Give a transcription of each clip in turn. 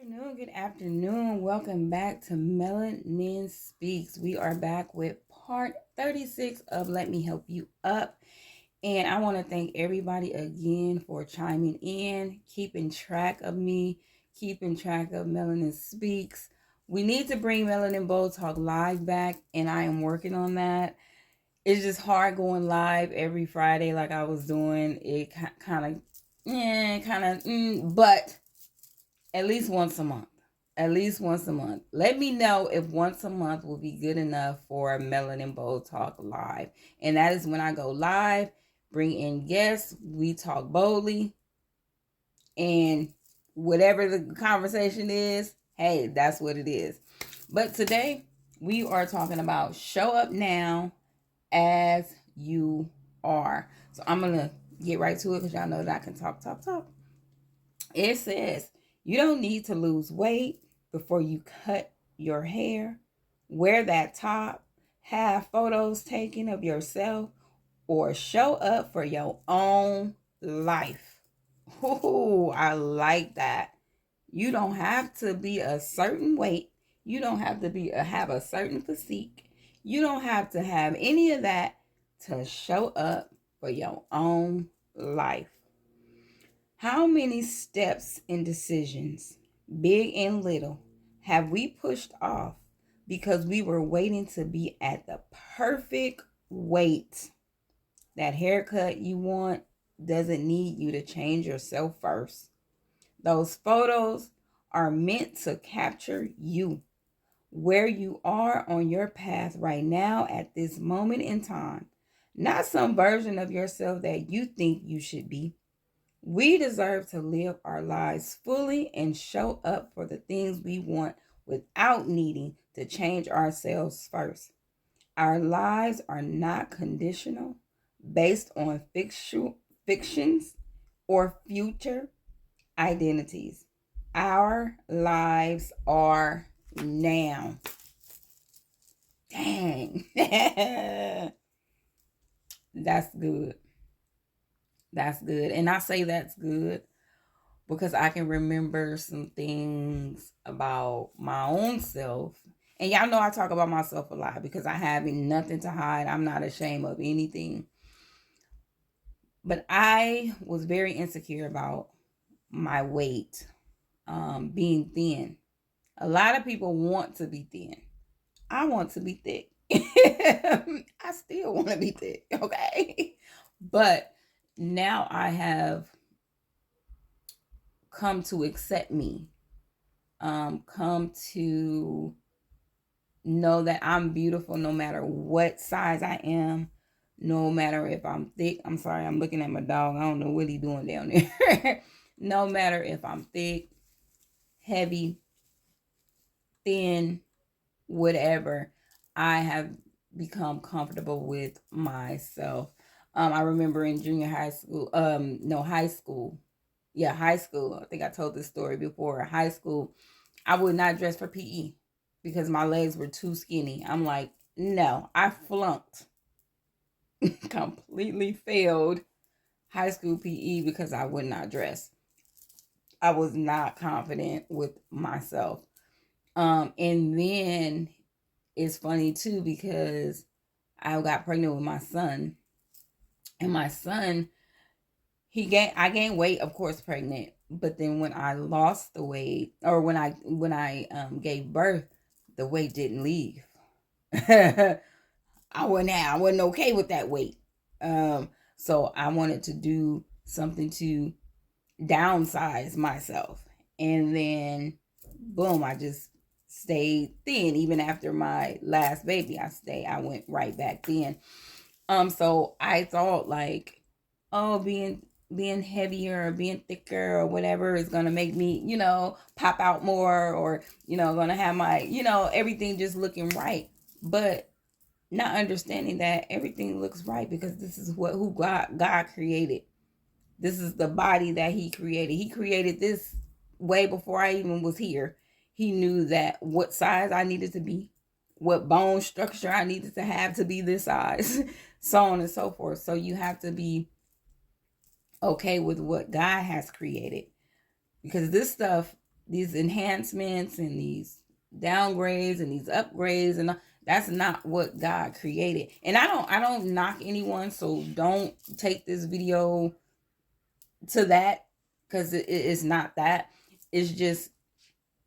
Good afternoon. Welcome back to Melanin Speaks. We are back with part 36 of Let Me Help You Up. And I want to thank everybody again for chiming in, keeping track of me, keeping track of Melanin Speaks. We need to bring Melanin Bold Talk live back, and I am working on that. It's just hard going live every Friday like I was doing. It but at least once a month. At least once a month. Let me know if once a month will be good enough for Melanin Bold Talk Live. And that is when I go live, bring in guests, we talk boldly, and whatever the conversation is, hey, that's what it is. But today, we are talking about show up now as you are. So I'm going to get right to it because y'all know that I can talk. It says, you don't need to lose weight before you cut your hair, wear that top, have photos taken of yourself, or show up for your own life. Ooh, I like that. You don't have to be a certain weight. You don't have to have a certain physique. You don't have to have any of that to show up for your own life. How many steps and decisions, big and little, have we pushed off because we were waiting to be at the perfect weight? That haircut you want doesn't need you to change yourself first. Those photos are meant to capture you, where you are on your path right now at this moment in time, not some version of yourself that you think you should be. We deserve to live our lives fully and show up for the things we want without needing to change ourselves first. Our lives are not conditional, based on fictions or future identities. Our lives are now. Dang. That's good. That's good. And I say that's good because I can remember some things about my own self. And y'all know I talk about myself a lot because I have nothing to hide. I'm not ashamed of anything. But I was very insecure about my weight, being thin. A lot of people want to be thin. I want to be thick. I still want to be thick, okay? But now I have come to accept me, come to know that I'm beautiful no matter what size I am, no matter if I'm thick. I'm sorry, I'm looking at my dog. I don't know what he's doing down there. No matter if I'm thick, heavy, thin, whatever, I have become comfortable with myself. I remember in junior high school, high school. Yeah, high school. I think I told this story before. High school, I would not dress for PE because my legs were too skinny. I'm like, no, I flunked. Completely failed high school PE because I would not dress. I was not confident with myself. And then it's funny too because I got pregnant with my son, and my son, I gained weight, of course, pregnant. But then when I lost the weight, or when I gave birth, the weight didn't leave. I wasn't okay with that weight. So I wanted to do something to downsize myself, and then boom, I just stayed thin. Even after my last baby, I went right back thin. So I thought like, oh, being heavier or being thicker or whatever is gonna make me, pop out more, or gonna have my, everything just looking right. But not understanding that everything looks right because this is who God created. This is the body that He created. He created this way before I even was here. He knew that what size I needed to be, what bone structure I needed to have to be this size, so on and so forth. So you have to be okay with what God has created, because this stuff these enhancements and these downgrades and these upgrades, and that's not what God created. And I don't knock anyone, so don't take this video to that, because it is not that. It's just,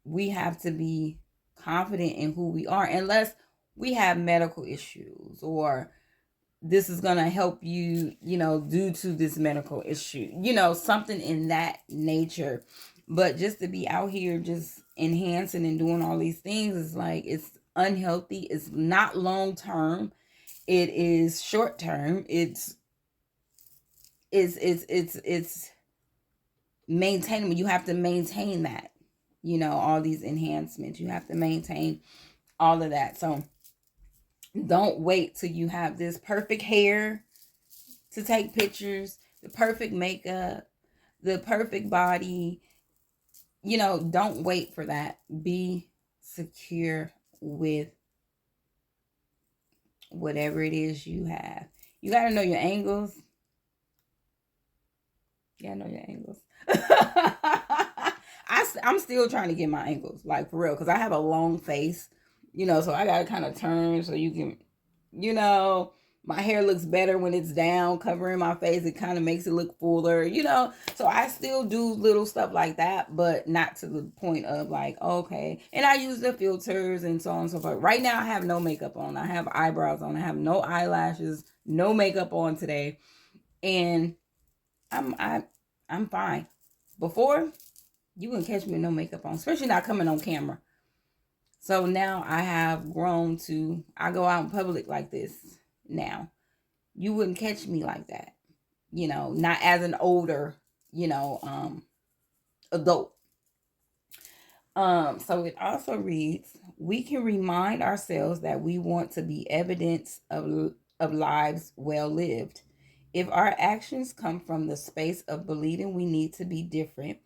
we have to be confident in who we are, unless we have medical issues, or this is going to help you, due to this medical issue, something in that nature. But just to be out here just enhancing and doing all these things is like, it's unhealthy. It's not long term. It is short term. It's maintaining. You have to maintain that, all these enhancements. You have to maintain all of that. So don't wait till you have this perfect hair to take pictures, the perfect makeup, the perfect body. Don't wait for that. Be secure with whatever it is you have. You got to know your angles. You got to know your angles. I'm still trying to get my angles, like, for real, because I have a long face, so I got to kind of turn so you can, my hair looks better when it's down, covering my face. It kind of makes it look fuller, so I still do little stuff like that, but not to the point of like, okay. And I use the filters and so on and so forth. Right now, I have no makeup on. I have eyebrows on. I have no eyelashes, no makeup on today. And I'm fine. Before, you wouldn't catch me with no makeup on, especially not coming on camera. So now I have grown to, I go out in public like this now. You wouldn't catch me like that, not as an older, adult. So it also reads, we can remind ourselves that we want to be evidence of lives well lived. If our actions come from the space of believing we need to be different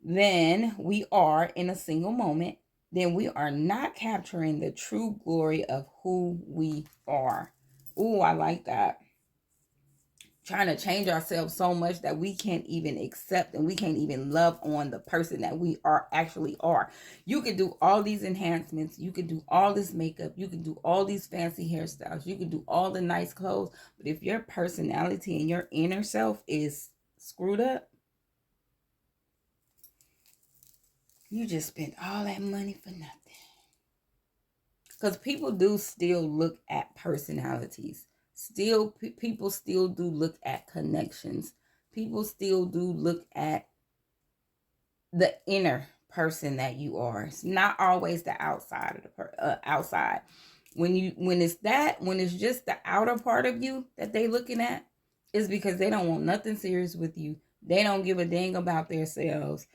than we are in a single moment, then we are not capturing the true glory of who we are. Ooh, I like that. Trying to change ourselves so much that we can't even accept and we can't even love on the person that we actually are. You can do all these enhancements. You can do all this makeup. You can do all these fancy hairstyles. You can do all the nice clothes. But if your personality and your inner self is screwed up, you just spent all that money for nothing. Because people do still look at personalities. People still do look at connections. People still do look at the inner person that you are. It's not always the outside of the outside. When it's just the outer part of you that they looking at, is because they don't want nothing serious with you. They don't give a dang about themselves.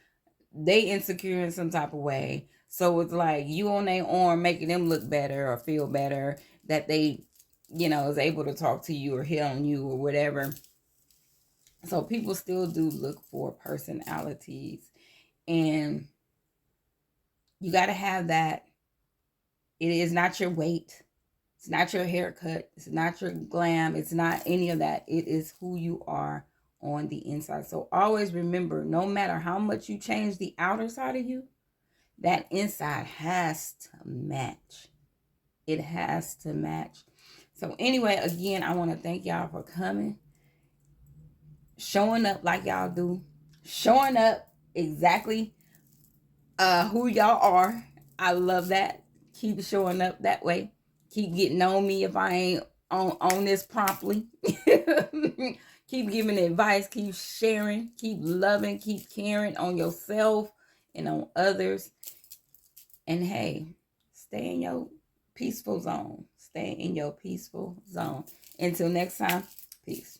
They insecure in some type of way. So it's like you on their arm making them look better or feel better, that they, is able to talk to you or hit on you or whatever. So people still do look for personalities, and you got to have that. It is not your weight. It's not your haircut. It's not your glam. It's not any of that. It is who you are on the inside. So always remember, no matter how much you change the outer side of you, that inside has to match. It has to match. So anyway, again, I want to thank y'all for coming, showing up like y'all do, showing up exactly who y'all are. I love that. Keep showing up that way. Keep getting on me if I ain't on this promptly. Keep giving advice. Keep sharing. Keep loving. Keep caring on yourself and on others. And hey, stay in your peaceful zone. Stay in your peaceful zone. Until next time, peace.